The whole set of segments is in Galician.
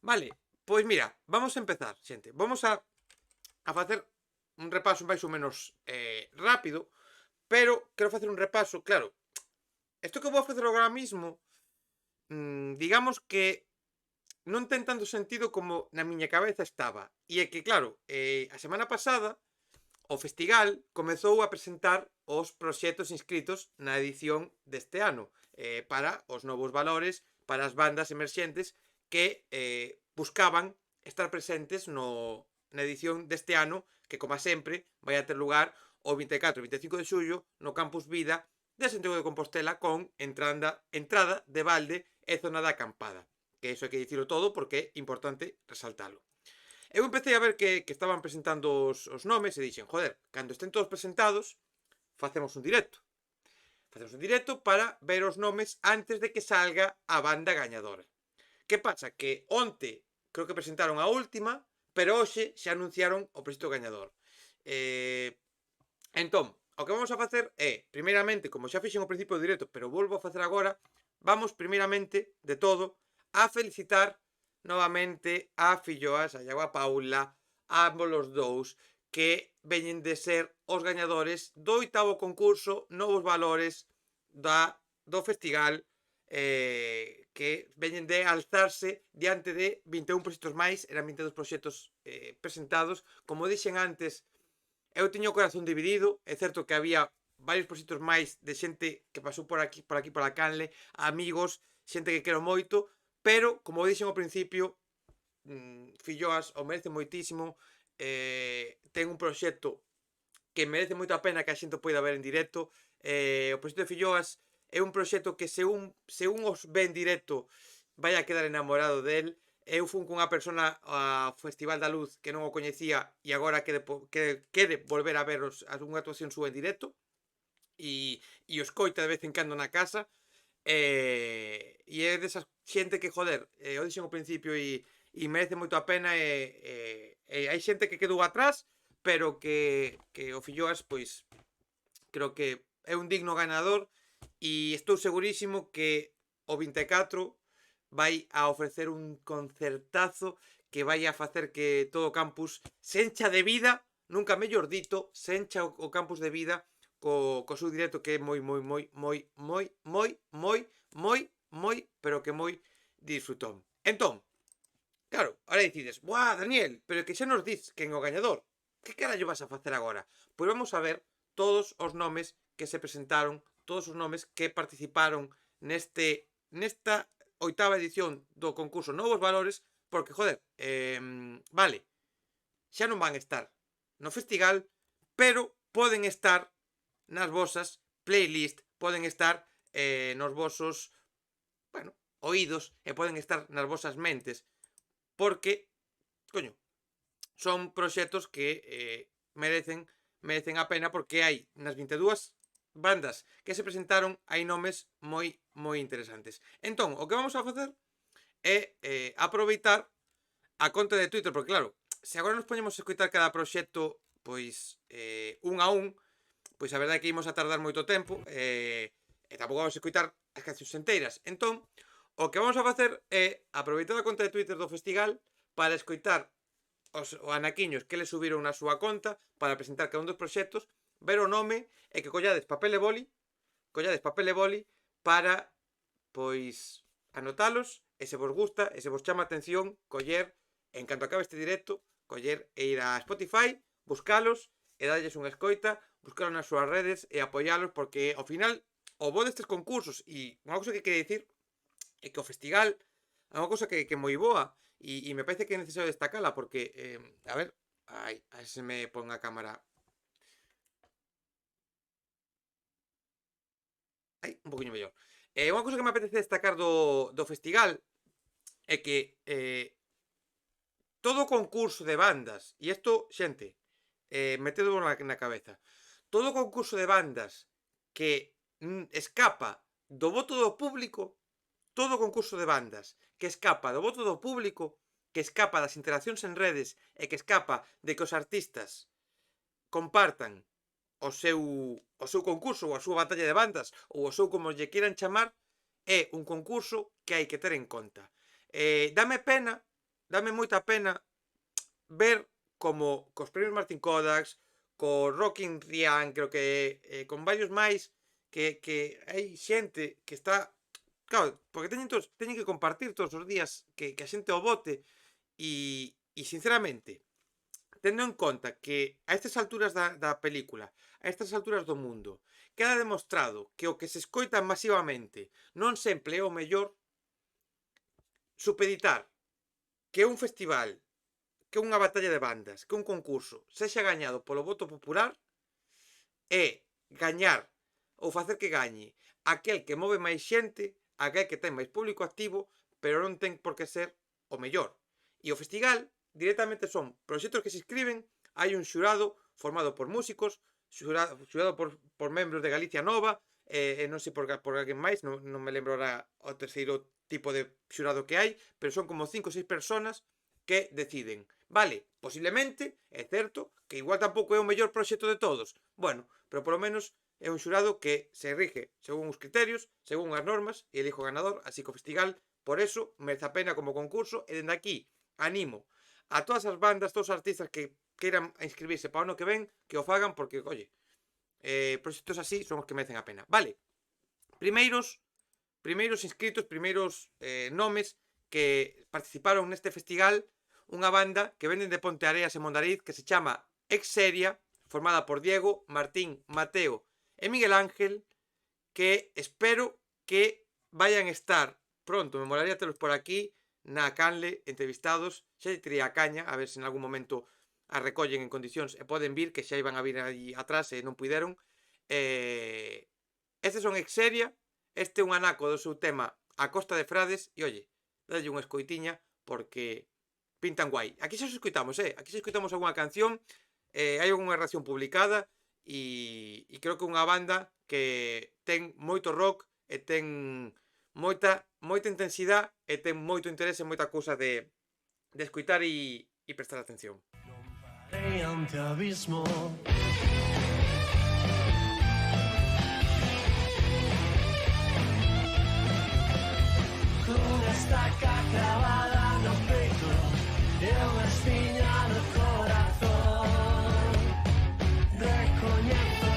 Vale, pois mira, vamos a empezar, xente. Vamos a facer un repaso máis ou menos rápido, pero quero facer un repaso, claro, isto que vou a facer agora mismo, digamos que non ten tanto sentido como na miña cabeza estaba. E é que, claro, a semana pasada o Festigal comezou a presentar os proxectos inscritos na edición deste ano para os novos valores, para as bandas emerxentes que buscaban estar presentes na edición deste ano que, como sempre, vai a ter lugar o 24 e 25 de xullo no Campus Vida de Santiago de Compostela con entrada de balde e zona de acampada. Que iso hai que dicilo todo porque é importante resaltalo. Eu empecé a ver que estaban presentando os nomes e dixen, joder, cando estén todos presentados, facemos un directo. Facemos un directo para ver os nomes antes de que salga a banda gañadora. Que pasa? Que onte creo que presentaron a última, pero hoxe xa anunciaron o proxecto gañador. Eh, entón, o que vamos a facer é, primeiramente, como xa fixen ao principio do directo, pero volvo a facer agora, vamos primeiramente de todo a felicitar novamente a filloas, a Iago a Paula, a ambos os dous, que veñen de ser os gañadores do 8º concurso Novos Valores do Festival, que veñen de alzarse diante de 21 proxectos máis, eran 22 proxectos presentados. Como dixen antes, eu tiño o corazón dividido, é certo que había varios proxectos máis de xente que pasou por a Canle, amigos, xente que quero moito, pero, como dixen ao principio, Filloas o merece moitísimo, ten un proxecto que merece moito a pena que a xente poida ver en directo. O proxecto de Filloas é un proxecto que se un os ve en directo vai a quedar enamorado del. Eu fun cunha persona ao Festival da Luz que non o coñecía e agora quere volver a ver unha actuación súa en directo e o escoita de vez en cando na casa. E é desas xente que, joder, o dixen ao principio e merece moito a pena e hai xente que quedou atrás, pero que o Filloas, pois, creo que é un digno ganador e estou segurísimo que o 24 vai a ofrecer un concertazo que vai a facer que todo o campus se encha de vida, nunca mellor dito, se encha o campus de vida co seu directo que é moi, pero que moi disfrutón. Entón, claro, ahora decides, buah, Daniel, pero que xa nos dis quen é o gañador. Que carallo vas a facer agora? Pois vamos a ver todos os nomes que se presentaron, todos os nomes que participaron nesta 8ª edición do concurso Novos Valores, porque, joder, vale, xa non van estar no festival, pero poden estar nas vosas playlist, poden estar nos vosos, bueno, oídos e poden estar nas vosas mentes, porque, coño, son proxectos que merecen a pena porque hai nas 22 bandas que se presentaron hai nomes moi interesantes. Entón, o que vamos a facer é aproveitar a conta de Twitter, porque claro, se agora nos poñemos a escoitar cada proxecto pois un a un, pois a verdade é que imos a tardar moito tempo e tampouco vamos a escoitar as cancións enteiras. Entón, o que vamos a facer é aproveitar a conta de Twitter do festival para escoitar os anaquiños que le subiron na súa conta para presentar cada un dos proxectos, ver o nome e que collades papel e boli para, pois, anotalos e se vos gusta e se vos chama a atención, coller, en canto acabe este directo, coller e ir a Spotify, buscalos e darlles unha escoita, buscalos nas súas redes e apoialos porque, ao final, o bo destes concursos e unha cousa que quere dicir é que o festival é unha cousa que moi boa e me parece que é necesario destacala porque, a ver, a ver se me pon a cámara. Un poquinho mellor. Unha cousa que me apetece destacar do festival é que todo concurso de bandas, e isto, xente, metedo na cabeza, todo concurso de bandas que escapa do voto do público, todo concurso de bandas que escapa do voto do público, que escapa das interaccións en redes e que escapa de que os artistas compartan o seu concurso ou a súa batalla de bandas ou o seu como lle queiran chamar, é un concurso que hai que ter en conta. Dame pena dame moita pena ver como cos premios Martín Kodaks, co Rockin Rian, creo que con varios máis, que hai xente que está... Claro, porque teñen que compartir todos os días que a xente o vote e sinceramente, tendo en conta que a estas alturas da película, a estas alturas do mundo, queda demostrado que o que se escoita masivamente non sempre é o mellor, supeditar que un festival, que unha batalla de bandas, que un concurso sexa gañado polo voto popular é gañar ou facer que gañe aquel que move máis xente, aquel que ten máis público activo, pero non ten por que ser o mellor. E o festival directamente son proxectos que se inscriben, hai un xurado formado por músicos, xurado por membros de Galicia Nova, non sei por alguén máis, non me lembro ahora o terceiro tipo de xurado que hai, pero son como 5 ou 6 personas que deciden. Vale, posiblemente, é certo, que igual tampouco é o mellor proxecto de todos. Bueno, pero polo menos é un xurado que se rige según os criterios, según as normas, e elijo o ganador, así que o festival, por eso, merece a pena como concurso, e dende aquí animo a todas as bandas, todos os artistas que queiran inscribirse para o ano que ven, que o fagan, porque, oye, proxectos así son os que merecen a pena. Vale, primeiros inscritos, primeiros nomes que participaron neste festival, unha banda que venden de Ponteareas e Mondariz que se chama Exseria, formada por Diego, Martín, Mateo e Miguel Ángel, que espero que vayan estar pronto. Me molaría telos por aquí na Canle entrevistados. Xa lle tirei a caña, a ver se en algún momento a recollen en condicións e poden vir, que xa iban a vir aí atrás e non puideron. Estes son Exseria, este é un anaco do seu tema A Costa de Frades, e oye, dalle unha escoitiña porque pintan guai. Aquí xa os escoitamos, aquí xa escoitamos algunha canción, hai algunha reacción publicada e creo que unha banda que ten moito rock e ten moita intensidade e ten moito interese e moita cousa de escoitar e prestar atención. Ante abismo. Con estaca clavada no peito e unha espiña no corazón. Recoñezo.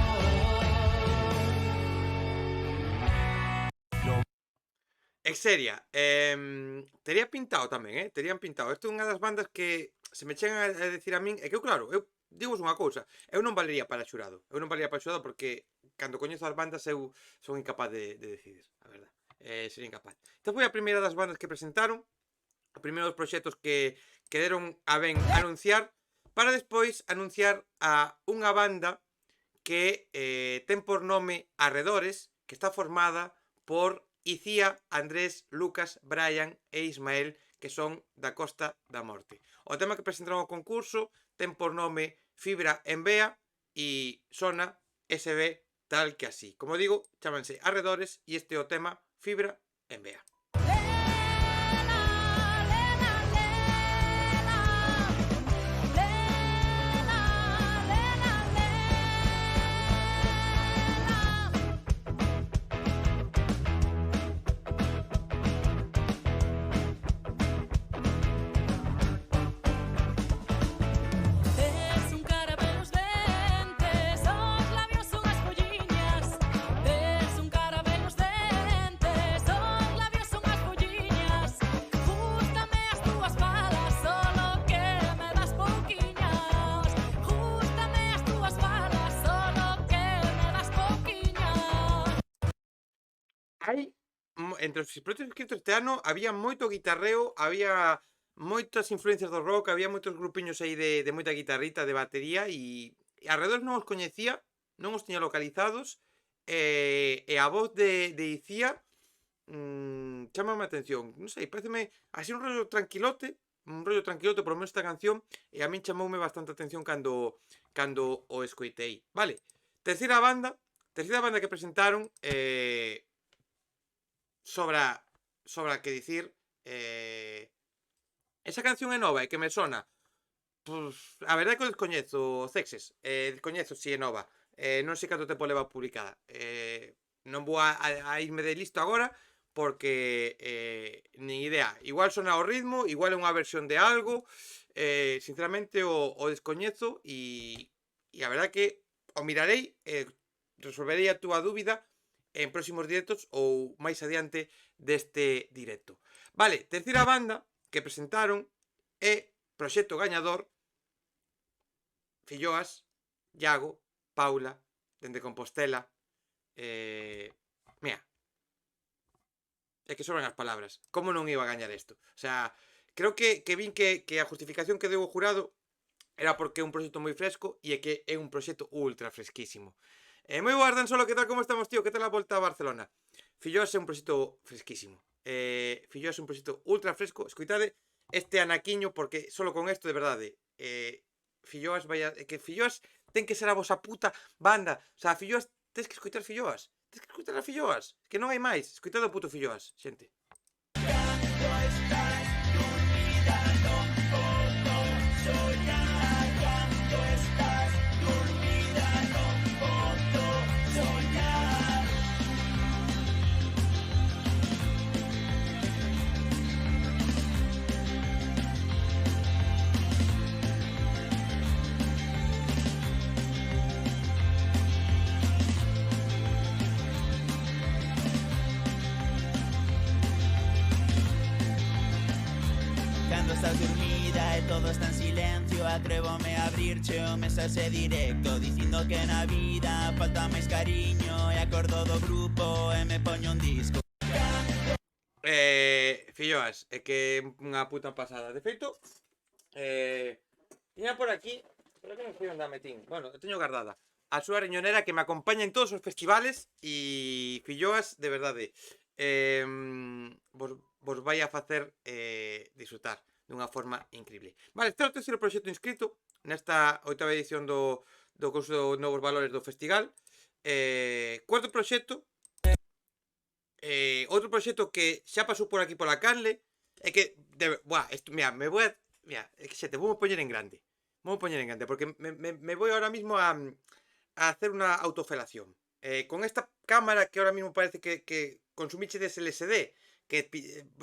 Exseria, tería pintado tamén, terían pintado. Isto é unha das bandas que se me chegan a decir a min, é que eu, claro, eu digos unha cousa, eu non valería para xurado, porque cando coñezo as bandas eu son incapaz de decidir, a verdad, sería incapaz. Entón foi a primeira das bandas que presentaron, o primeiro dos proxectos que deron a ben anunciar, para despois anunciar a unha banda que ten por nome Arredores, que está formada por Icía, Andrés, Lucas, Brian e Ismael, que son da Costa da Morte. O tema que presentaron ao concurso ten por nome Fibra en Bea e sona SB tal que así. Como digo, chámanse Arredores e este é o tema Fibra en Bea. Hai, entre os proxectos inscritos este ano, había moito guitarreo, había moitas influencias do rock, había moitos grupiños aí de moita guitarrita, de batería e Arredores non os coñecía, non os tiña localizados e a voz de Icía chámame a atención, non sei, pareceme así un rollo tranquilote, por lo menos esta canción, e a min chamoume bastante atención cando o escoitei. Vale, terceira banda que presentaron, sobra que dicir, esa canción é nova e que me sona, pois, a verdade é que o descoñezo, Cexes, descoñezo si é nova, non sei canto tempo leva publicada, non vou a irme de listo agora, porque nin idea. Igual sona o ritmo, igual é unha versión de algo, sinceramente o descoñezo e a verdad que o mirarei e resolverei a túa dúbida en próximos directos ou máis adiante deste directo. Vale, terceira banda que presentaron é Proxecto Gañador, Filloas, Iago, Paula, dende Compostela. Mira, é que sobran as palabras. Como non iba a gañar isto? O sea, creo que vin que a justificación que deu o jurado era porque é un proxecto moi fresco e é que é un proxecto ultra fresquísimo. Moi boas, Dan Solo, que tal, como estamos, tío? Que tal a volta a Barcelona? Filloas é un proxecto fresquísimo. Filloas é un proxecto ultra fresco. Escoitade este anaquiño, porque solo con isto, de verdade, Filloas vai a... que Filloas ten que ser a vosa puta banda. O sea, Filloas, tens que escoitar Filloas. Tens que escoitar a Filloas. Que non hai máis. Escoitade o puto Filloas, xente. Cando estás dormida e todo está en silencio, atrévome a abrirche o mensaxe directo dicindo que na vida falta máis cariño e acordo do grupo e me poño un disco. Filloas, é que é unha puta pasada. De feito, tiña por aquí, pero que non sei onde a metín. Bueno, eu teño guardada a súa riñonera que me acompaña en todos os festivales e Filloas, de verdade, vos vai a facer disfrutar dunha forma increíble. Vale, este é o terceiro proxecto inscrito nesta oitava edición do curso de Novos Valores do Festival. Cuarto proxecto, outro proxecto que xa pasou por aquí pola Canle, é que, buah, esto, mira, me voy a, mira, é que xa te vou poñer en grande. Vou poñer en grande, porque me voy ahora mismo a hacer unha autofelación. Con esta cámara que ahora mismo parece que consumiche des LSD, que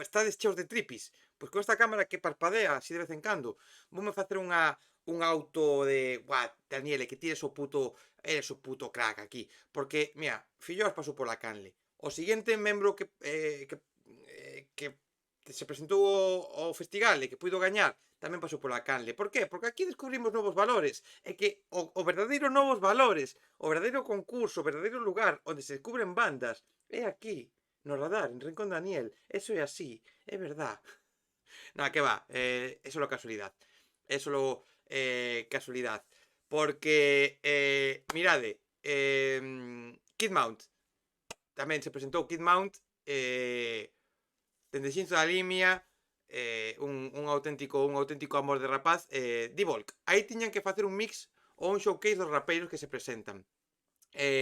estades cheos de tripis, pois con esta cámara que parpadea así de vez en cando, voume facer un auto de, buah, Daniele, que tires o puto, eres o puto crack aquí, porque, mira, Filloas pasou pola Canle. O seguinte membro que se presentou ao festival e que puido gañar tamén pasou pola Canle. Por qué? Porque aquí descubrimos novos valores. É que o verdadeiro novos valores, o verdadeiro concurso, o verdadeiro lugar onde se descubren bandas é aquí, no Radar, en Rincón Daniel. Eso é así, é verdad. Nada, que va, é solo casualidad. É solo casualidad. Porque, mirade, Kid Mount. Tamén se presentou Kid Mount, dende Xinzo da Limia, un auténtico amor de rapaz, Divolk. Aí tiñan que facer un mix ou un showcase dos rapeiros que se presentan.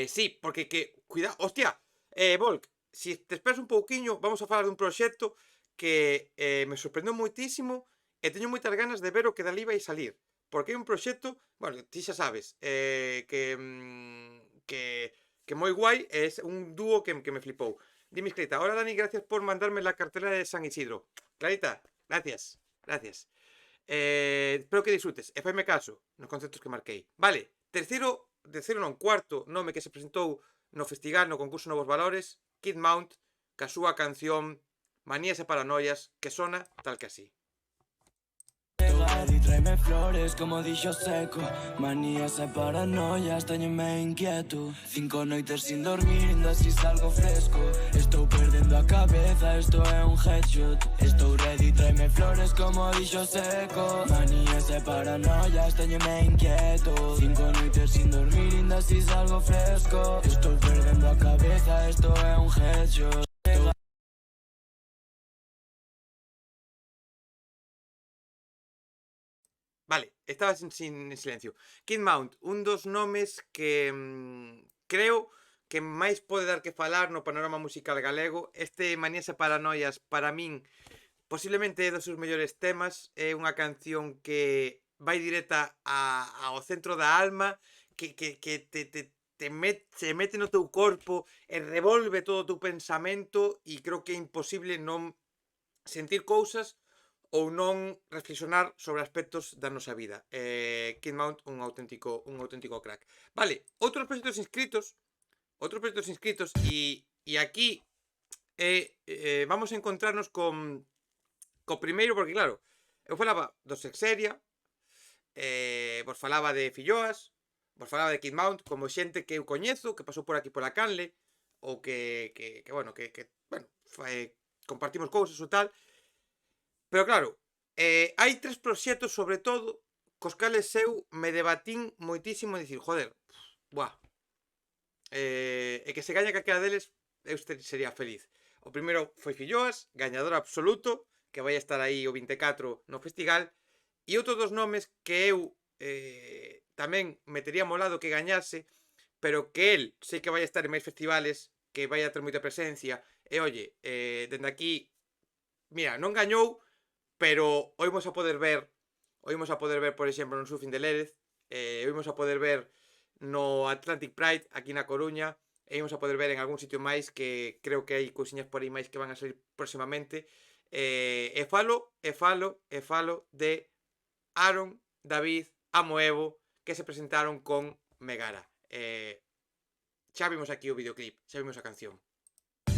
Sí, porque cuidado, hostia, Volk, si te esperas un pouquiño, vamos a falar dun proxecto que me sorprendeu moitísimo e teño moitas ganas de ver o que dali vai salir. Porque é un proxecto, bueno, ti xa sabes, que moi guai, é un dúo que me flipou. Dime, Clarita, ahora Dani, gracias por mandarme la cartera de San Isidro. Clarita, gracias, gracias. Espero que disfrutes, e faime caso nos conceptos que marquei. Vale, terceiro non, cuarto nome que se presentou no festival, no concurso Novos Valores, Kid Mount, ca súa canción Manías e Paranoias, que sona tal que así. Y tráeme flores como dixo seco. Manías e paranoias, teñeme inquieto. 5 noites sin dormir, indo así salgo fresco. Estou perdendo a cabeza, esto é un headshot. Estou ready, tráeme flores como dixo seco. Manías e paranoias, teñeme inquieto. 5 noites sin dormir, indo así salgo fresco. Estou perdendo a cabeza, esto é un headshot. Vale, estaba en silencio. Kid Mount, un dos nomes que creo que máis pode dar que falar no panorama musical galego. Este Manías e Paranoias, para min, posiblemente é dos seus mellores temas. É unha canción que vai directa ao centro da alma, que te se mete no teu corpo e revolve todo o teu pensamento e creo que é imposible non sentir cousas ou non reflexionar sobre aspectos da nosa vida. Kid Mount, un auténtico crack. Vale, outros proxectos inscritos e aquí vamos a encontrarnos co primeiro, porque claro, eu falaba do Sexeria, vos falaba de Filloas, vos falaba de Kid Mount como xente que eu coñezo, que pasou por aquí pola Canle, ou que compartimos cousas ou tal. Pero claro, hai tres proxectos sobre todo cos cales eu me debatín moitísimo e dicir, joder, buah, e que se gaña calquera deles eu sería feliz. O primeiro foi Filloas, gañador absoluto, que vai estar aí o 24 no festival, e outros dos nomes que eu tamén metería molado que gañase, pero que el sei que vai estar en máis festivales, que vai a ter moita presencia, e oye, dende aquí, mira, non gañou, pero oímos a poder ver, por exemplo, no Surfing de Lérez, oímos a poder ver no Atlantic Pride, aquí na Coruña, e oímos a poder ver en algún sitio máis, que creo que hai cousiñas por aí máis que van a salir próximamente, e falo de Aaron, David, Amoevo, que se presentaron con Megara. Xa vimos aquí o videoclip, xa vimos a canción.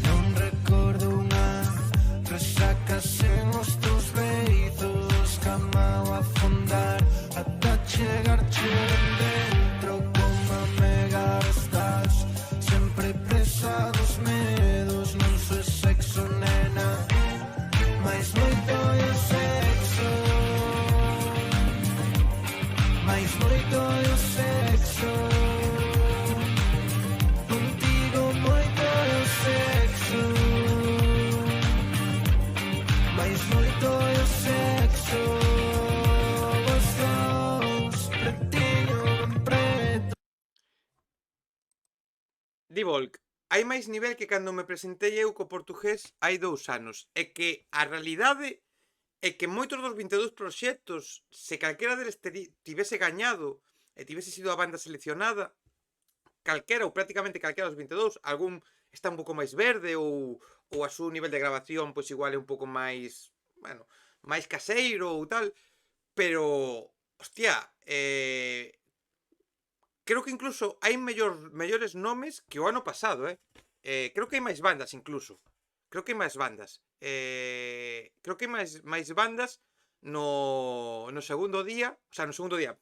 Non recordo unha resaca sen os teus beizos, camao a afondar ata chegarche dentro. Como a Megara estás sempre presa dos medos. Non sou sexo, nena, mais moito é o sexo, mais moito é o sexo. Contigo moito é o sexo, mais moito é o sexo. Os dous, pretinho ben preto. Di Volk, hai máis nivel que cando me presentei eu co portugués hai 2 anos. É que a realidade é que moitos dos 22 proxectos, se calquera deles tivese gañado e tivese sido a banda seleccionada, calquera ou prácticamente calquera dos 22, algún está un pouco máis verde ou a súa nivel de grabación pois igual é un pouco máis, bueno, máis caseiro ou tal, pero, hostia, creo que incluso hai mellores nomes que o ano pasado, creo que hai máis bandas incluso. Creo que hai máis bandas. Creo que hai máis bandas no segundo día,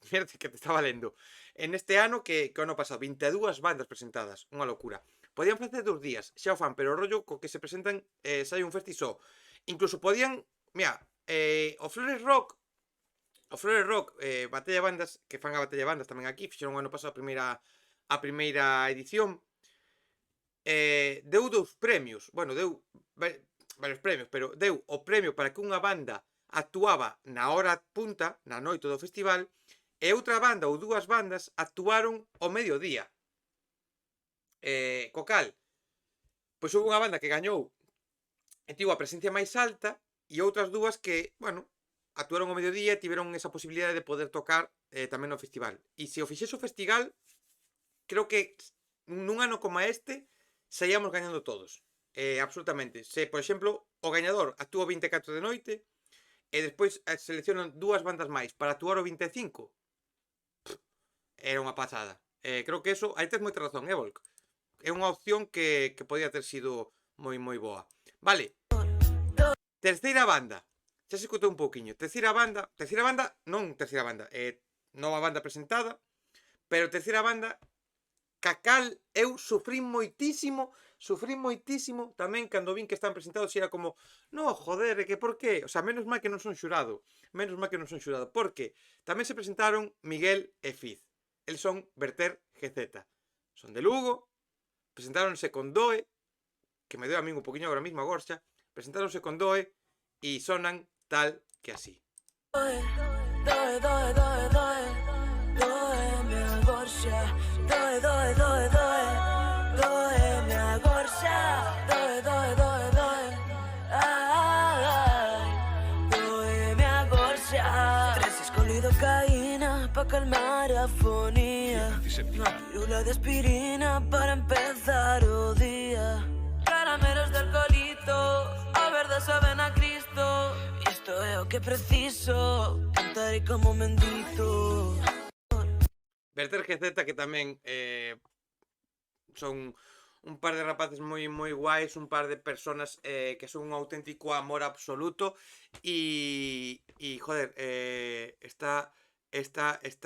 mira que te estaba lendo, en este ano que o ano pasado, 22 bandas presentadas, unha locura. Podían facer 2 días, xa o fan, pero o rollo co que se presentan sai un festi só. Incluso podían, mira, o Flores Rock, Batalla de Bandas, que fan a Batalla de Bandas tamén aquí, fixeron o ano pasado a primeira edición, deu 2 premios, bueno, deu varios premios, pero deu o premio para que unha banda actuaba na hora punta, na noite do festival, e outra banda ou 2 bandas actuaron ao mediodía. Co cal, pois houve unha banda que gañou e tivo a presencia máis alta, e outras 2 que, bueno, actuaron ao mediodía e tiveron esa posibilidade de poder tocar tamén no festival. E se o fixese o festival, creo que nun ano como este saíamos gañando todos, absolutamente. Se, por exemplo, o gañador actúa o 24 de noite e despois seleccionan 2 bandas máis para actuar o 25, era unha pasada. Creo que eso, aí tes moita razón, Volk. É unha opción que podía ter sido moi boa. Vale, terceira banda, xa se escutou un pouquiño. Terceira banda, nova banda presentada, pero terceira banda ca cal eu sufrín moitísimo tamén cando vin que están presentados e era como, no, joder, que por qué? O sea, menos mal que non son xurado, porque tamén se presentaron Miguel e Fiz. Eles son Verter GZ, son de Lugo, presentáronse con Doe, que me deu a min un poquinho agora mismo a gorxa, presentáronse con Doe e sonan tal que así. Doe, doe, doe, doe, doe, doe, me agorxa. Doe, doe, doe, doe, doe, me agorxa. Doe, doe, doe, doe, ai, doe, me agorxa. Tres escolido caína pa pa' calmar a afonía. Pirula de aspirina para empezar o día. Caramelos de alcoholito, a verde saben a Cristo. Isto é o que preciso, cantar como mendito. Verter GZ, que tamén son un par de rapaces moi guais, un par de personas que son un auténtico amor absoluto e joder, está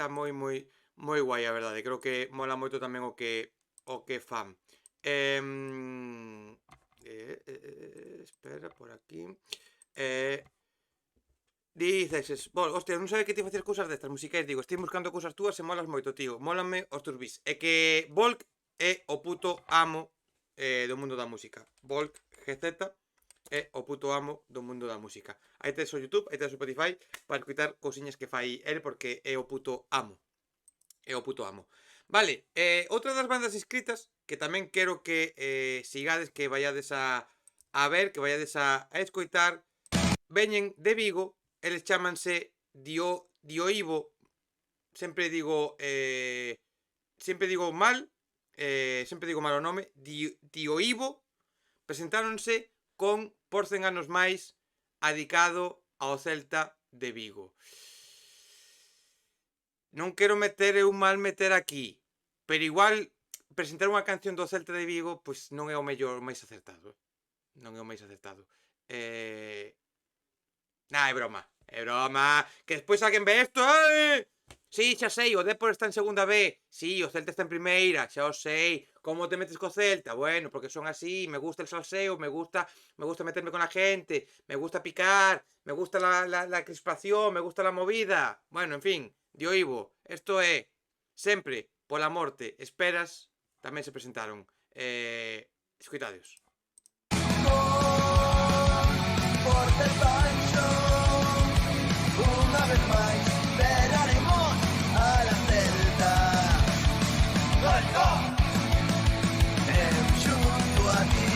moi guai, a verdade. Creo que mola moito tamén o que fan. Espera, por aquí. Dices, hostia, non sabe que ti facer cousas destas musicais. Digo, estou buscando cousas túas e molas moito, tío. Mólame os tus bis. É que Volk é o puto amo do mundo da música. Volk GZ é o puto amo do mundo da música. Aí tes o YouTube, aí tes o Spotify para escutar cousiñas que fai ele, porque é o puto amo. É o puto amo. Vale, outra das bandas inscritas que tamén quero que sigades, que vayades a ver, que vayades a escoitar, veñen de Vigo. Eles chámanse Dioivo. Sempre digo mal. Sempre digo mal o nome. Dioivo. Presentáronse con Por 100 anos máis, adicado ao Celta de Vigo. Non quero meter un mal meter aquí, pero igual presentar unha canción do Celta de Vigo pois non é o mellor, máis acertado. Non é o máis acertado. Nah, é broma. É broma. Que despois alguén ve isto. Sí, xa sei, o Depor está en segunda B. Sí, o Celta está en primeira, xa o sei. Como te metes co Celta? Bueno, porque son así, me gusta el salseo, me gusta meterme con la gente, me gusta picar, me gusta la crispación, me gusta la movida. Bueno, en fin, Dioivo, esto é sempre pola morte. Esperas tamén se presentaron. Escoitadeos. Porte Pancho, unha vez máis veraremos a la Celta. Gol, gol! Eu xunto a ti,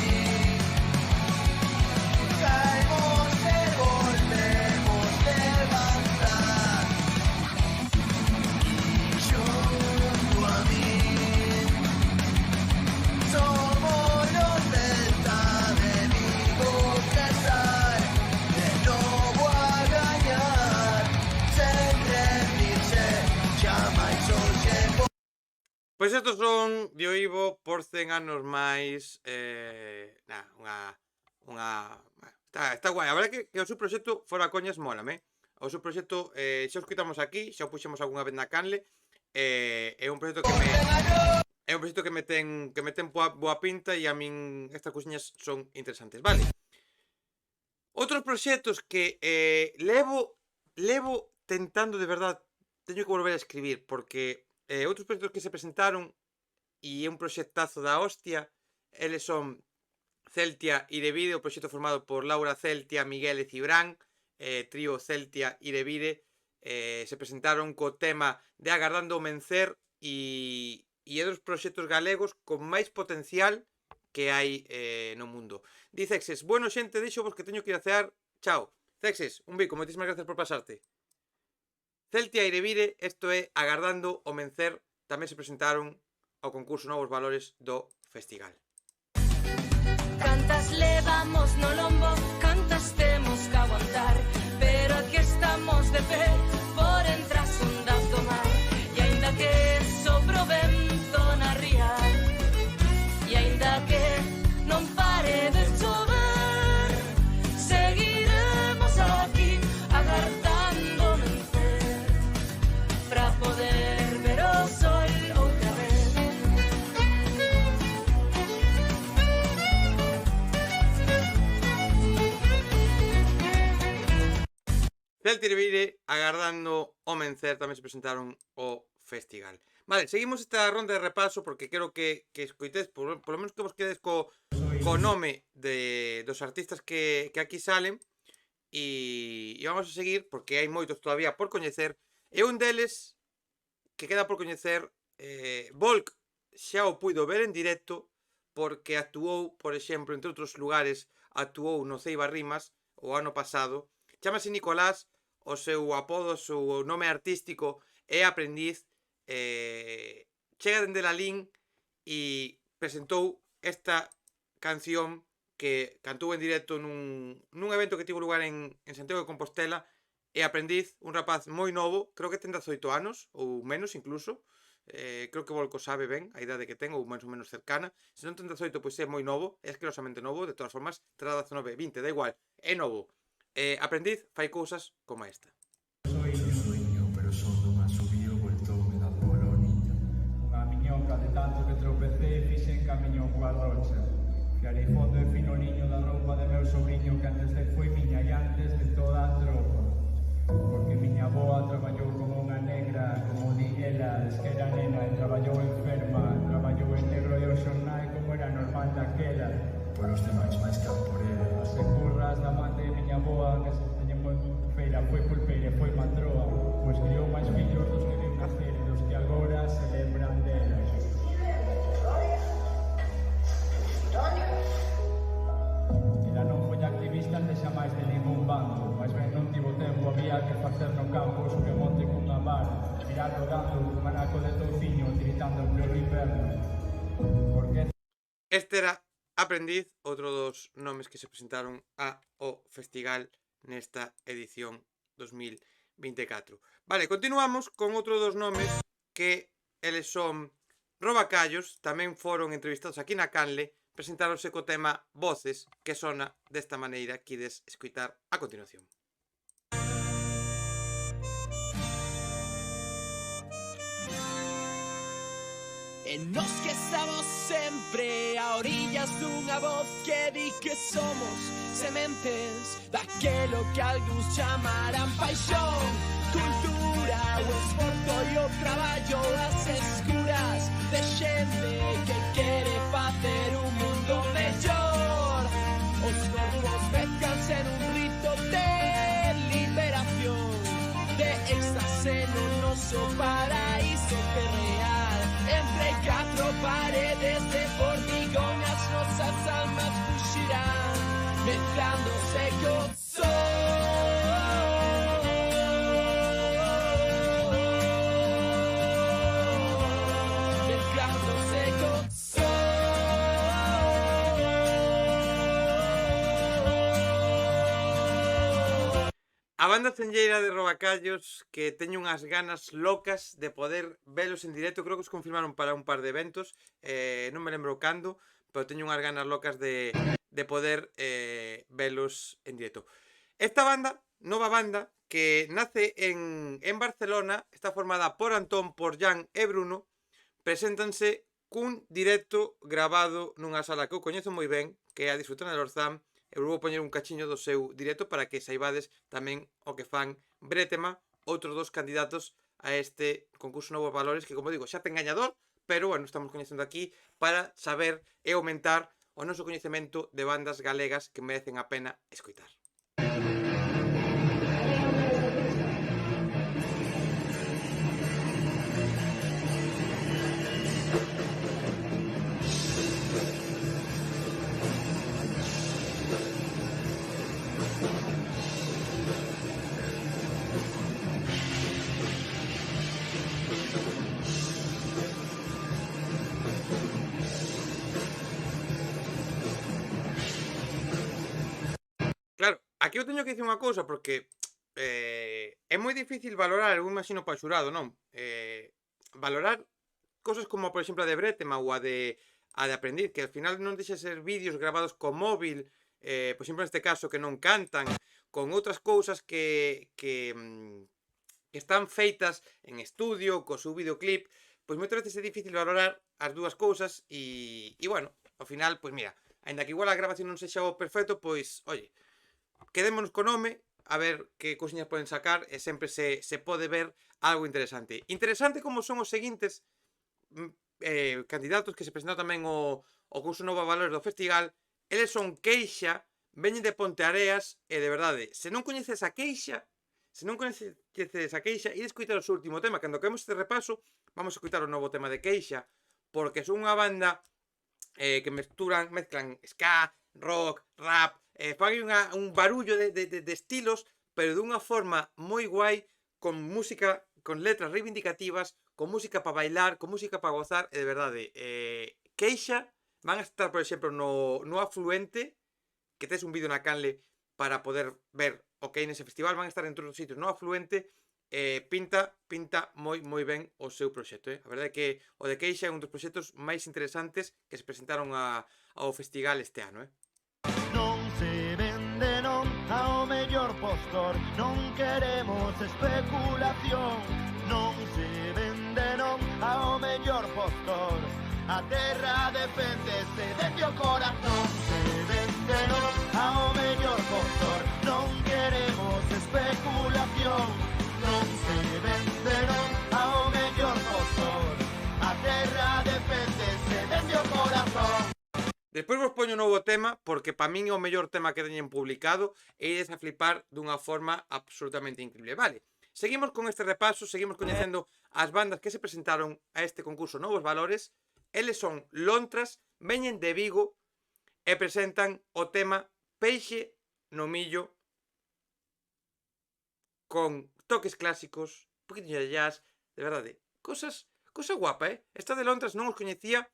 caemos e volvemos levantar. E xunto a mí, somos los Celta de Vigo que sai de novo a gañar, sen rendirse, xa máis hoxe. Pois estos son Dioivo, Por 100 anos máis. Está guai. A verdade que o seu proxecto fora coñas mólame. O seu proxecto xa o escutamos aquí, xa o puxemos algunha vez na canle. É un proxecto que me ten boa pinta e a min estas cousiñas son interesantes. Vale. Outros proxectos que levo tentando de verdad, teño que volver a escribir, porque outros proxectos que se presentaron e é un proxectazo da hostia. Eles son Celtia Irevide, o proxecto formado por Laura Celtia, Miguel e Cibrán, trío Celtia Irevide. Se presentaron co tema de Agardando o Mencer e é dos proxectos galegos con máis potencial que hai no mundo. Di Cexes, bueno xente, deixo vos que teño que ir a cear. Chao. Cexes, un bico, moitísimas gracias por pasarte. Celtia Irevide, isto é Agardando o Mencer, tamén se presentaron ao concurso Novos Valores do Festival. Cantas levamos no lombo, cantas temos que aguantar, pero aquí estamos de pé por entras ondas do mar. E aínda que sopre o vento na ría, e aínda que non pare de chover, seguiremos aquí agardando o mencer pra poder ver o sol outra vez. Celta Irevide, Agardando o Mencer, tamén se presentaron ao festival. Vale, seguimos esta ronda de repaso porque quero que escoites, por lo menos que vos quedes co nome dos artistas que aquí salen. E vamos a seguir porque hai moitos todavía por coñecer. E un deles que queda por coñecer, Volk xa o puido ver en directo porque actuou, por exemplo, entre outros lugares, actuou no Ceiba Rimas o ano pasado. Chámase Nicolás, o seu apodo, o seu nome artístico e Aprendiz chega dende Lalín e presentou esta canción que cantou en directo nun evento que tivo lugar en Santiago de Compostela. E Aprendiz, un rapaz moi novo, creo que ten 18 anos, ou menos incluso, creo que Volko sabe ben a idade que ten, ou máis ou menos cercana. Se non ten 18, pois é moi novo, é asquerosamente novo, de todas formas, terá 19, 20, da igual, é novo. Aprendiz fai cousas como esta. Soiño, pero son dunha subío voltoume da polo niño. Unha miñoca de tanto que tropecei fixen camiño coa rocha. Fiarei fondo e fino niño da roupa de meu sobrinho que antes de foi miña e antes de toda a tropa. Porque miña aboa traballou como unha negra, como di ela, es que era nena e traballou enferma, traballou en negro e o xornal como era normal daquela. Por os demais máis que por ela. As curras da mate de miña aboa que se teñen moi feira, foi pulpeira e foi matroa, pois criou máis fillos dos que viu nacer e dos que agora se lembran dela. Ela non foi activista ante xa máis de ningún bando, mas ben non tivo tempo, había que facer no campo o subremonte cunha vara, mirar rodando un anaco de touciño, tiritando en pleno inverno. Porque Este era Aprendiz, outro dos nomes que se presentaron ao festival nesta edición 2024. Vale, continuamos con outro dos nomes que eles son Robacallos, tamén foron entrevistados aquí na Canle, presentáronse co tema Voces, que sona desta maneira que ides escoitar a continuación. E nos que estamos sempre a orillas dunha voz que di que somos sementes daquelo que algúns chamarán paixón, cultura, o esforzo e o traballo, as escuras de xente que quere facer un mundo mellor. Os corpos mezclanse nun rito de liberación, de éxtase no noso paraíso que é real. Entre catro paredes de formigón as nosas almas fuxirán, mezclándose co mezclándose co A banda cenlleira de Robacallos, que teño unhas ganas locas de poder velos en directo, creo que os confirmaron para un par de eventos, non me lembro cando, pero teño unhas ganas locas de poder velos en directo. Esta banda, nova banda, que nace en Barcelona, está formada por Antón, por Jan e Bruno, preséntanse cun directo grabado nunha sala que eu coñezo moi ben, que é a Disfrutona de Lorzán. Eu vou poñer un cachiño do seu directo para que saibades tamén o que fan Bretema, outros dos candidatos a este concurso Novos Valores, que, como digo, xa ten gañador, pero, bueno, estamos coñecendo aquí para saber e aumentar o noso coñecemento de bandas galegas que merecen a pena escoitar. Claro, aquí eu teño que dicir unha cousa, porque é moi difícil valorar, eu imagino para o xurado, non? Valorar cosas como, por exemplo, a de Bretema ou a de Aprendiz, que ao final non deixa de ser vídeos gravados co móvil, por exemplo, neste caso, que non cantan, con outras cousas que están feitas en estudio, co seu videoclip, pois moitas veces é difícil valorar as dúas cousas e bueno, ao final, pois mira, aínda que igual a grabación non sexa o perfecto, pois, oye, quedémonos co nome, a ver que cousiñas poden sacar e sempre se pode ver algo interesante. Interesante como son os seguintes candidatos que se presentaron tamén o concurso Nova Valores do festival. Eles son Queixa, veñen de Ponteareas e, de verdade, se non coñeces a Queixa, e escoitar o seu último tema. Cando acabemos este repaso, vamos a escoitar o novo tema de Queixa, porque son unha banda que mezclan ska, rock, rap, fan un barullo de estilos, pero dunha forma moi guai, con música con letras reivindicativas, con música para bailar, con música para gozar, e de verdade, queixa, van a estar, por exemplo, no Afluente, que tes un vídeo na canle para poder ver o que hai nese festival, van a estar en todos os sitios no Afluente, pinta moi ben o seu proxecto, A verdade é que o de Queixa é un dos proxectos máis interesantes que se presentaron ao festival este ano, Non se vende non ao mellor postor, non queremos especulación. Non se vende non ao mellor postor, a terra deféndese dende o corazón. Se vende non ao mellor postor, non queremos especulación. Non se vende non ao mellor postor, a terra deféndese dende o corazón. Despois vos poño un novo tema, porque para min é o mellor tema que teñen publicado e ides a flipar dunha forma absolutamente increíble. Vale, seguimos con este repaso, seguimos coñecendo as bandas que se presentaron a este concurso Novos Valores. Eles son Lontras, veñen de Vigo e presentan o tema Peixe no millo con toques clásicos, un poquinho de jazz, de verdade, cosa guapa, Esta de Lontras non os coñecía,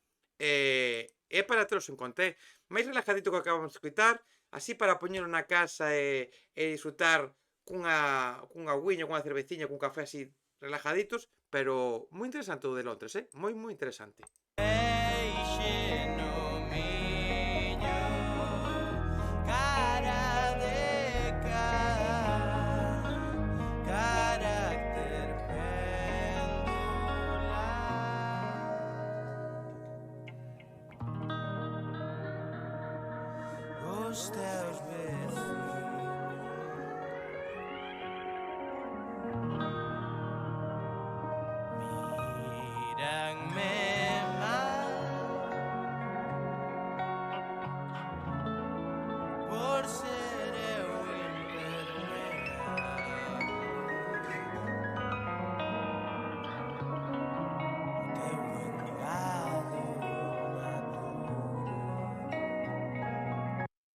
é para teros en conta, máis relajadito que acabamos de escoitar, así para poñelo na casa e disfrutar cunha agüiña, cunha cerveciña, cun café así relajaditos, pero moi interesante o de Lontras, moi interesante. Peixe no millo, cara de carácter pendular. Os teus veciños míranme mal por ser eu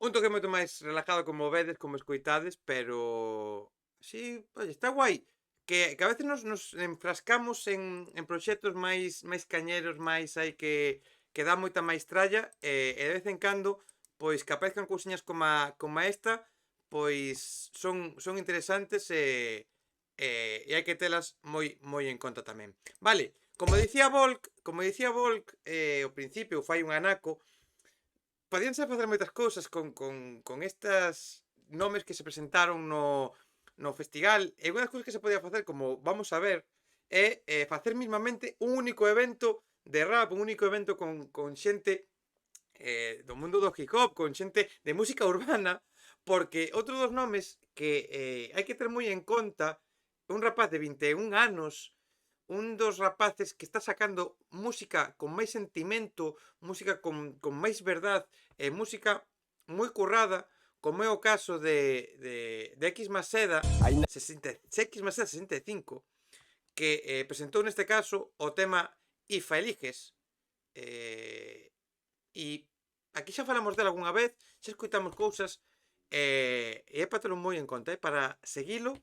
Un toque moito máis relajado, como vedes, como escoitades, pero sí, oye, está guai que a veces nos enfrascamos en proxectos máis cañeros, máis aí que dá moita máis tralla, e de vez en cando, pois que aparezcan cousiñas como esta, pois son interesantes e hai que telas moi en conta tamén. Vale, como dicía Volk ao principio, fai un anaco, podíanse facer moitas cousas con estas nomes que se presentaron no festival, e unha das cousas que se podía facer, como vamos a ver, é facer mismamente un único evento de rap, un único evento con xente do mundo do hip hop, con xente de música urbana, porque outro dos nomes que hai que ter moi en conta, un rapaz de 21 anos, un dos rapaces que está sacando música con máis sentimento, música con máis verdad, música moi currada, como é o caso de X Maseda 65, que presentou neste caso o tema Ifa Eliges, e aquí xa falamos dela algunha vez, xa escoitamos cousas, e é para terlo moi en conta, para seguilo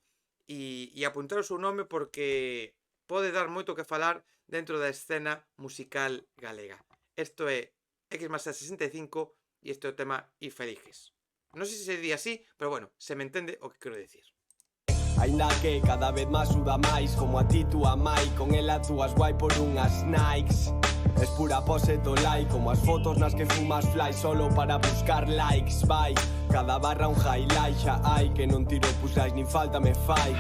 e apuntar o seu nome, porque pode dar moito que falar dentro da escena musical galega. Isto é X Maseda 65 e este é o tema Ifa Eliges. Non sei se se di así, pero bueno, se me entende o que quero dicir. Ainda que cada vez máis suda máis, como a ti tú a mai, con ela túas guai por unhas Nikes. Es pura pose do like, como as fotos nas que fumas fly solo para buscar likes, vai. Cada barra un highlight, xa hai que non tiro puxais nin falta me fai.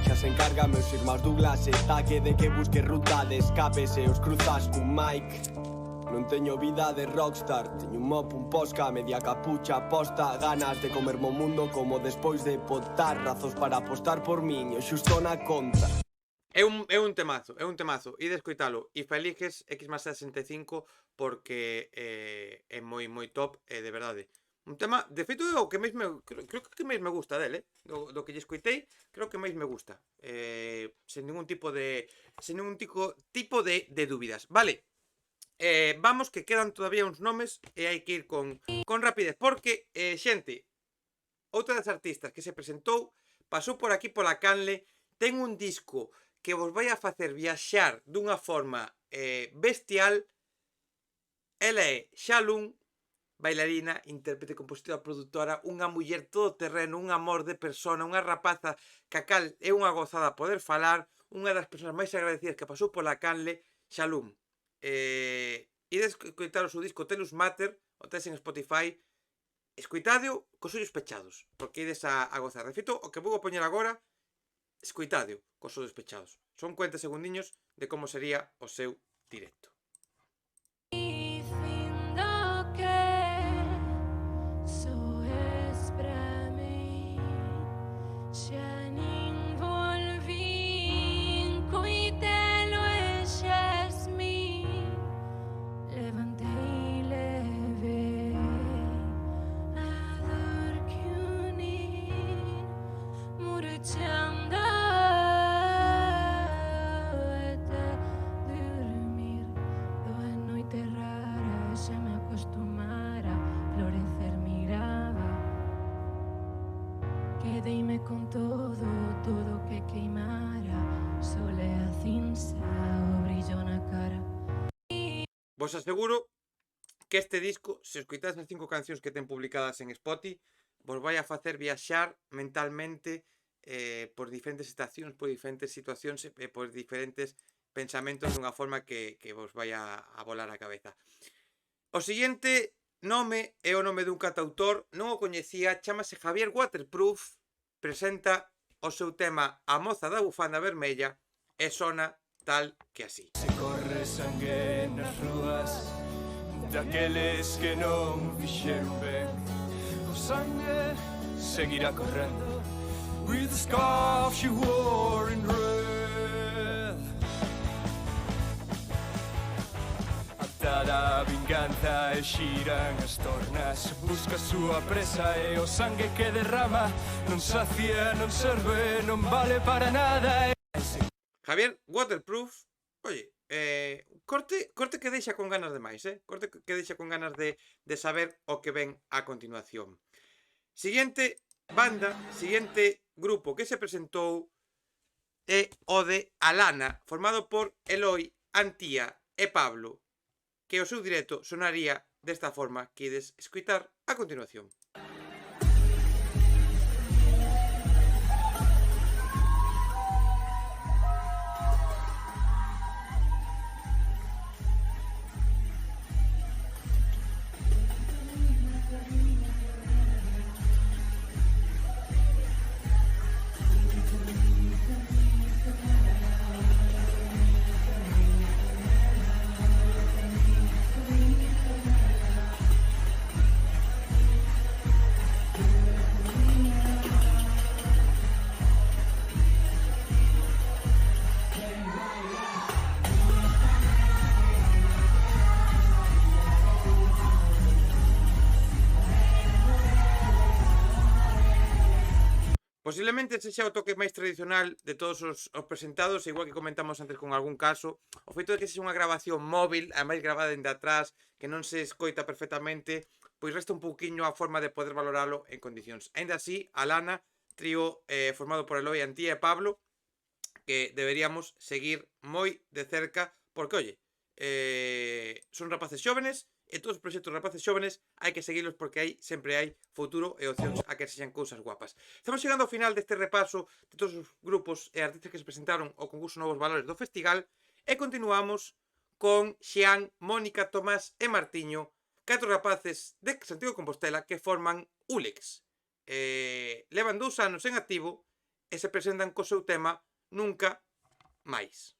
Xa se encarga meus irmãos Douglas e taque de que busque ruta de escape se os cruzas cun Mike. Non teño vida de rockstar, teño un mop, un posca, media capucha posta, ganas de comerme o mundo como despois de potar, razos para apostar por min, o xusto na conta. É un temazo, ide escoitalo, Ifa Eliges, X Maseda 65, porque é moi top, de verdade. Un tema, de feito, é o que máis creo que máis me gusta dele, do que lle escoitei, creo que máis me gusta. Sen ningún tipo de dúbidas. Vale, vamos, que quedan todavía uns nomes e hai que ir con rapidez, porque, xente, outra das artistas que se presentou, pasou por aquí pola canle, ten un disco que vos vai a facer viaxar dunha forma bestial. Ela é Shalom, bailarina, intérprete, compositora, produtora, unha muller todoterreno, un amor de persona, unha rapaza que a cal é unha gozada poder falar, unha das persoas máis agradecidas que pasou pola canle, Shalom. Ides escoitar o seu disco Telus Mater, o tes en Spotify, escoitadeo cos ollos pechados, porque ides a gozar. De feito, o que vou a poñer agora, escoitadeo cos ollos pechados. Son 40 segundiños de como sería o seu directo. Dicindo que só és pra min, xa nin volvín, coitelo e xasmín, levantei e levei a dor que uní, murchando até dormir. Eu a noite rara xa me acostumara, florecer miraba, quedeime con todo que queimara, sol e a cinza, o brillo na cara. Vos aseguro que este disco, se escoitades as 5 cancións que ten publicadas en Spotify, vos vai a facer viaxar mentalmente por diferentes estacións, por diferentes situacións e por diferentes pensamentos dunha forma que vos vai a volar a cabeza. O seguinte nome é o nome dun cantautor, non o coñecía, chamase Javier Waterproof, presenta o seu tema A moza da bufanda vermella e sona tal que así. Se corre sangue nas rúas daqueles que non fixeron ben, o sangue seguirá correndo with the scarf she wore in red. Atada a vinganza e xiran as tornas, busca a súa presa e o sangue que derrama non sacia, non serve, non vale para nada. Javier Waterproof, oye, corte que deixa con ganas de máis, corte que deixa con ganas de saber o que ven a continuación. Siguiente banda, siguiente grupo que se presentou é o de Alana, formado por Eloi, Antía e Pablo, que o seu directo sonaría desta forma que ides escoitar a continuación. Posiblemente sexa o toque máis tradicional de todos os presentados, igual que comentamos antes con algún caso. O feito de que sexa unha grabación móvil, ademais grabada dende atrás, que non se escoita perfectamente, pois resta un pouquiño a forma de poder valoralo en condicións. Ainda así, Alana, trío formado por Eloi, Antía e Pablo, que deberíamos seguir moi de cerca, porque, oye, son rapaces xóvenes, e todos os proxectos de rapaces xóvenes hai que seguirlos porque sempre hai futuro e opcións a que sexan cousas guapas. Estamos chegando ao final deste repaso de todos os grupos e artistas que se presentaron ao concurso Novos Valores do Festival e continuamos con Xian, Mónica, Tomás e Martiño, 4 rapaces de Santiago de Compostela que forman Ulex. Levan 2 anos en activo e se presentan co seu tema Nunca Máis.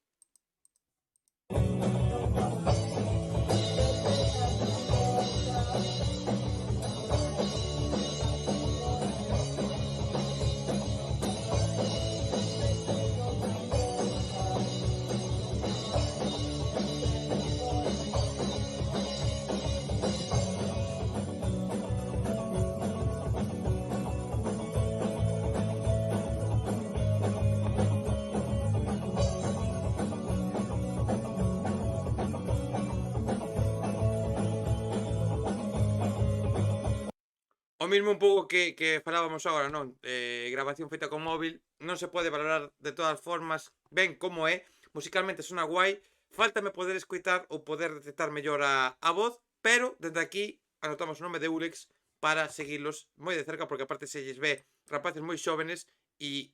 O mismo un pouco que falábamos agora, non? Grabación feita con móvil, non se pode valorar de todas formas ben como é, musicalmente sona guai, faltame poder escoitar ou poder detectar mellor a voz, pero dende aquí anotamos o nome de Ulex para seguirlos moi de cerca, porque aparte se lles ve rapaces moi xóvenes e,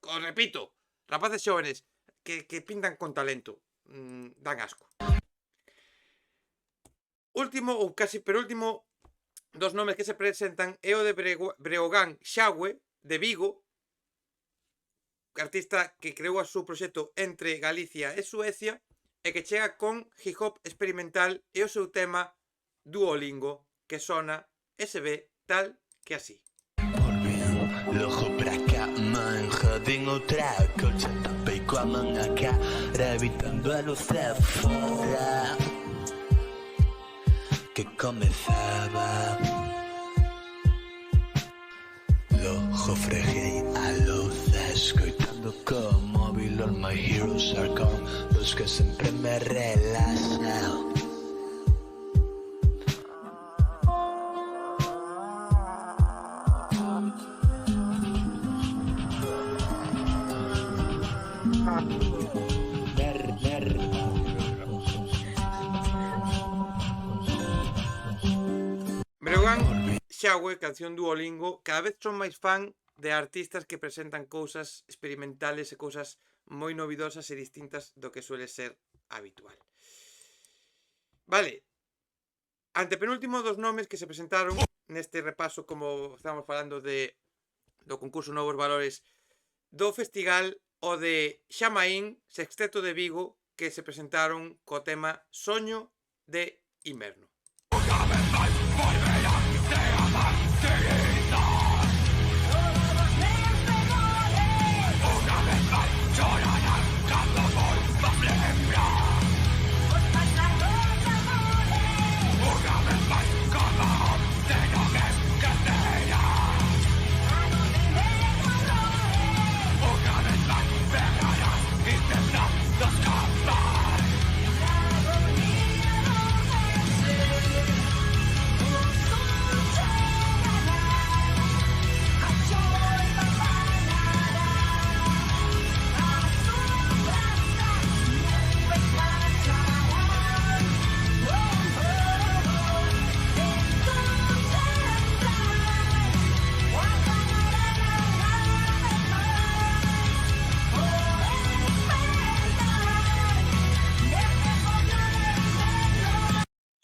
os repito, rapaces xóvenes que pintan con talento, dan asco. Último, ou casi penúltimo, dos nomes que se presentan é o de Breogán Xagüe, de Vigo, artista que creou o seu proxecto entre Galicia e Suecia e que chega con hip hop experimental e o seu tema Duolingo, que sona e se ve tal que así. Lojo pra cá, mãe, rodem outra coisa, tapei com a mão na cara, evitando a luz fora que comenzaba. Lojo freguei a luz, escoitando co móvil, all my heroes are gone, los que sempre me relaxan. Breogán Xagüe, canción Duolingo, cada vez son máis fan de artistas que presentan cousas experimentales e cousas moi novidosas e distintas do que suele ser habitual. Vale, antepenúltimo dos nomes que se presentaron neste repaso, como estamos falando do concurso Novos Valores do Festival, o de Xamaín, Sexteto de Vigo, que se presentaron co tema Soño de Inverno.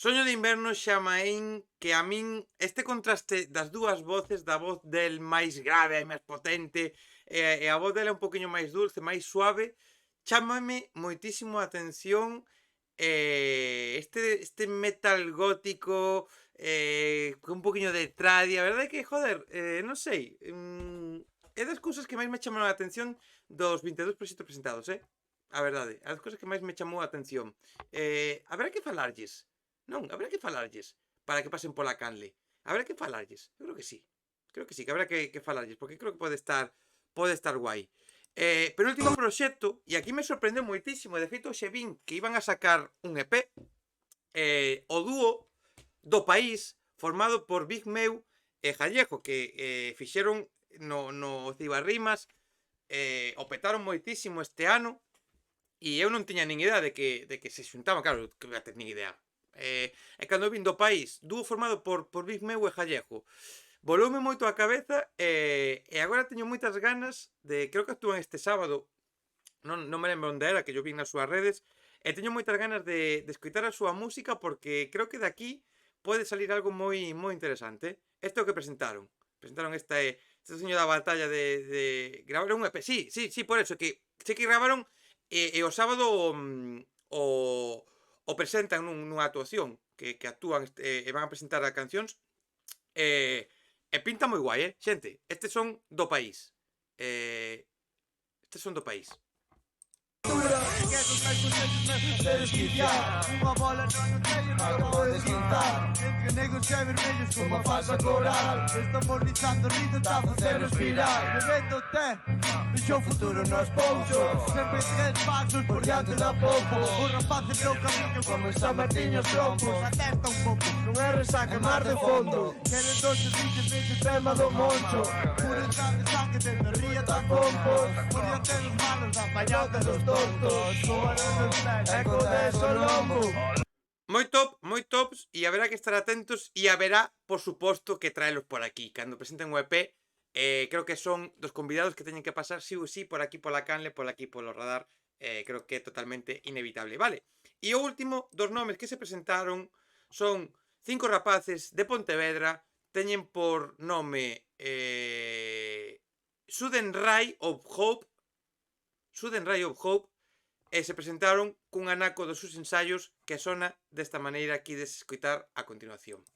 Soño de Inverno, Xamaín, que a min este contraste das dúas voces, da voz del máis grave e máis potente e a voz dela un poquinho máis dulce, máis suave, chámame moitísimo a atención este metal gótico con un poquinho de tradi, a verdade é que, joder, non sei, é das cousas que máis me chamaron a atención dos 22 proxectos presentados, a verdade, as cousas que máis me chamou a atención. Haberá que falarlles. Non, habrá que falarlles para que pasen pola canle. Habrá que falarlles. Eu creo que sí. Creo que sí, que habrá que falarlles, porque creo que pode estar guai. Penúltimo proxecto, e aquí me sorprendeu moitísimo, de feito xe vin que iban a sacar un EP, o dúo do País, formado por Big Meu e Jallejo, que fixeron no Cibarrimas, o petaron moitísimo este ano, e eu non tiña nin idea de que se xuntaban, claro, que voy a ter nin idea. E cando vin do País, dúo formado por Big Meu e Jallejo, voloume moito a cabeza e agora teño moitas ganas de, creo que actúan este sábado, non me lembro onde era, que yo vin nas súas redes, e teño moitas ganas de escoitar a súa música, porque creo que de aquí pode salir algo moi interesante. Isto é o que presentaron este seño da batalla de gravar un EP, sí, por eso, que sei que gravaron e o sábado o presentan nunha actuación que actúan e van a presentar as cancións e pinta moi guai, xente. Estes son do País. que con calculaciones me facer esquiar. Unha bola non o teño, non acabo de esquintar. Entre negros e vermellos como a falsa coral. Estamos rizando, rindo, tá a facer espiral. Bebendo té, deixo o futuro nos pousos. Sempre 3 pasos por diante da popo. Os rapaces no camiño como en San Martín os trompos. Atenta un pouco, non é resaca, mar de fondo. Queren 12 bichos desde tema do moncho. Puro entrante sangue desde ría da compos. Por diante dos malos da pañota dos tontos. Como nos pés, eco de Solombo. Moi tops, e haberá que estar atentos e haberá, por suposto, que traelos por aquí. Cando presenten o EP, creo que son dos convidados que teñen que pasar sí ou sí por aquí pola canle, por aquí polo radar. Creo que é totalmente inevitable, vale? E o último dos nomes que se presentaron son 5 rapaces de Pontevedra, teñen por nome Sudden Ray of Hope, e se presentaron cun anaco dos seus ensaios que sona desta maneira que ides escoitar a continuación.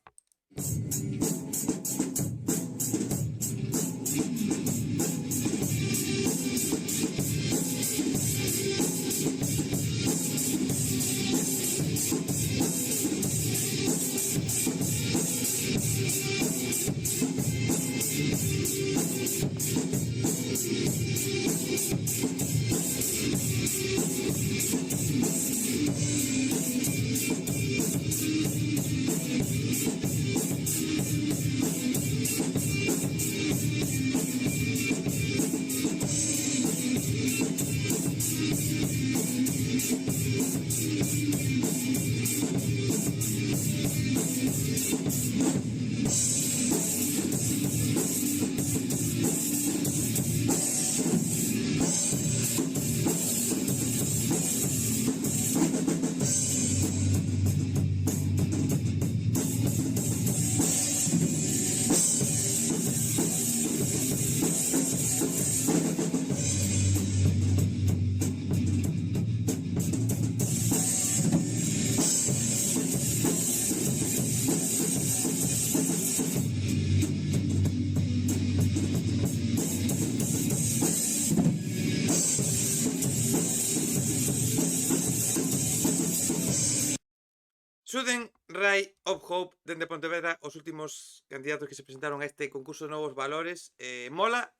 Sudden Ray of Hope dende Pontevedra, os últimos candidatos que se presentaron a este concurso de novos valores. Mola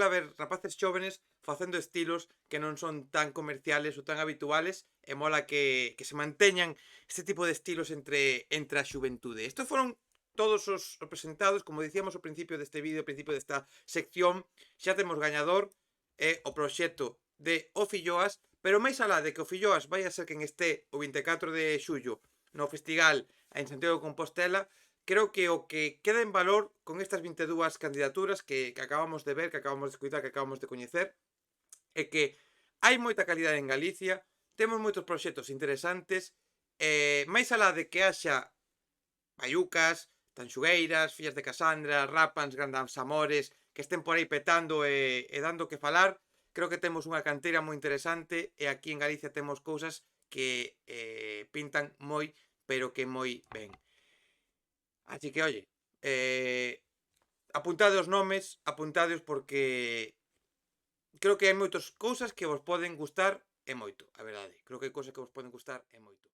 ver rapaces jóvenes facendo estilos que non son tan comerciales ou tan habituales, e mola que se manteñan este tipo de estilos entre a xuventude. Estos foron todos os presentados, como dicíamos ao principio deste vídeo, ao principio desta sección. Xa temos gañador, o proxecto de O Filloas, pero máis alá de que O Filloas vai a ser quen este o 24 de xullo no festival en Santiago de Compostela, creo que o que queda en valor con estas 22 candidaturas que acabamos de ver, que acabamos de escutar, que acabamos de coñecer, é que hai moita calidade en Galicia, temos moitos proxectos interesantes, máis alá de que haxa Bayucas, Tanxugueiras, Fillas de Casandra, Rapans, Grandes Amores, que estén por aí petando e dando que falar, creo que temos unha canteira moi interesante, e aquí en Galicia temos cousas que pintan moi, pero que moi ben. Así que, oye, apuntade os nomes, apuntadeos porque creo que hai moitas cousas que vos poden gustar e moito, a verdade. Creo que hai cousas que vos poden gustar e moito.